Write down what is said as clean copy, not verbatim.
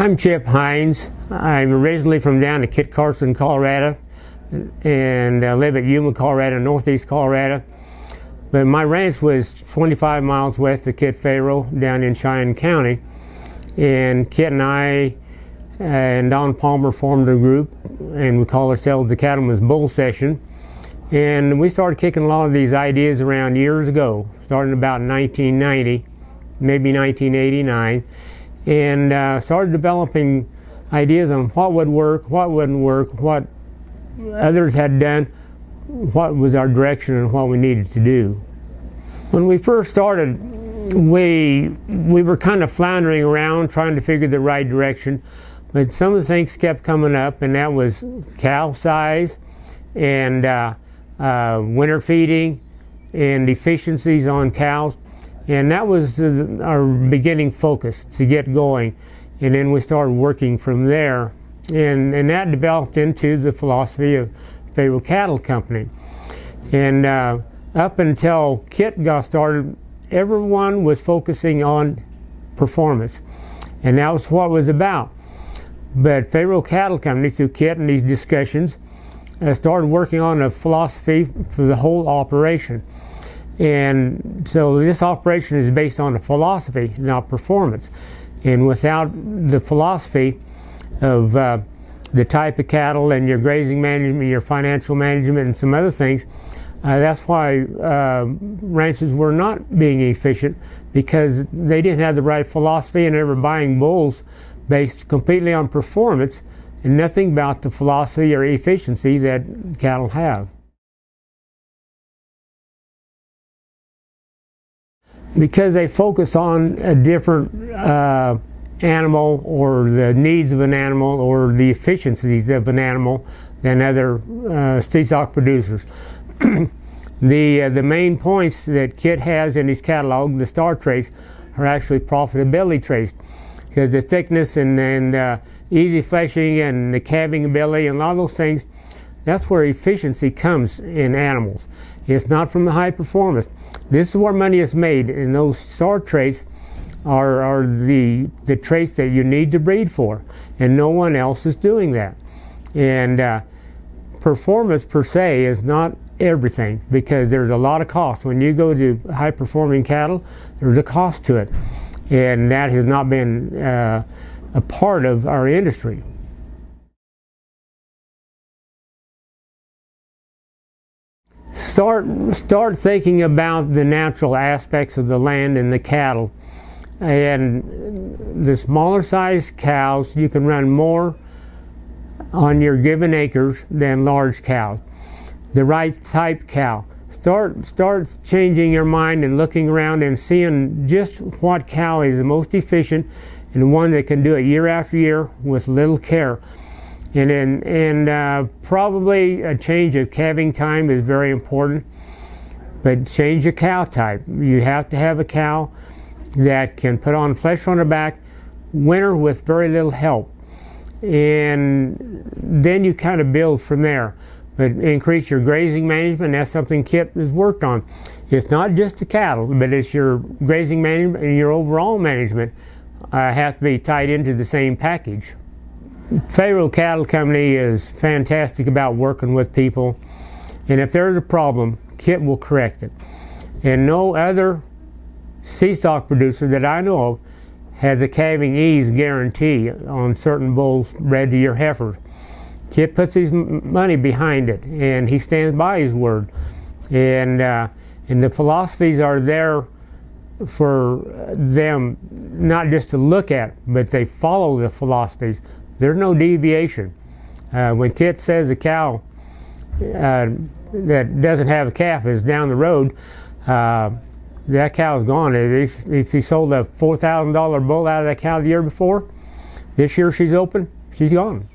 I'm Chip Hines. I'm originally from down to Kit Carson, Colorado, and I live at Yuma, Colorado, northeast Colorado. But my ranch was 25 miles west of Kit Pharo, down in Cheyenne County. And Kit and I and Don Palmer formed a group, and we call ourselves the Cattleman's Bull Session. And we started kicking a lot of these ideas around years ago, starting about 1990, maybe 1989. And started developing ideas on what would work, what wouldn't work, what others had done, what was our direction, and what we needed to do. When we first started, we were kind of floundering around trying to figure the right direction, but some of the things kept coming up, and that was cow size and winter feeding and efficiencies on cows. And that was our beginning focus to get going. And then we started working from there. And that developed into the philosophy of Pharo Cattle Company. And up until Kit got started, everyone was focusing on performance. And that was what it was about. But Pharo Cattle Company, through Kit and these discussions, started working on a philosophy for the whole operation. And so this operation is based on a philosophy, not performance. And without the philosophy of the type of cattle and your grazing management, your financial management, and some other things, that's why ranches were not being efficient, because they didn't have the right philosophy, and they were buying bulls based completely on performance and nothing about the philosophy or efficiency that cattle have. Because they focus on a different animal, or the needs of an animal, or the efficiencies of an animal than other steed stock producers. The main points that Kit has in his catalog, the star traits, are actually profitability traits, because the thickness and easy fleshing and the calving ability and a lot of those things, that's where efficiency comes in animals. It's not from the high performance. This is where money is made, and those star traits are the traits that you need to breed for, and no one else is doing that. And performance per se is not everything, because there's a lot of cost. When you go to high performing cattle, there's a cost to it, and that has not been a part of our industry. Start thinking about the natural aspects of the land and the cattle. And the smaller sized cows, you can run more on your given acres than large cows. The right type cow. Start changing your mind and looking around and seeing just what cow is the most efficient, and one that can do it year after year with little care. And probably a change of calving time is very important, but change your cow type. You have to have a cow that can put on flesh on her back winter with very little help, and then you kind of build from there. But increase your grazing management. That's something Kit has worked on. It's not just the cattle, but it's your grazing management and your overall management have to be tied into the same package. Pharo Cattle Company is fantastic about working with people, and if there's a problem, Kit will correct it. And no other seed stock producer that I know of has a calving ease guarantee on certain bulls bred to your heifers. Kit puts his money behind it, and he stands by his word. And the philosophies are there for them not just to look at, but they follow the philosophies. There's no deviation. When Kit says a cow that doesn't have a calf is down the road, that cow's gone. If he sold a $4,000 bull out of that cow the year before, this year she's open, she's gone.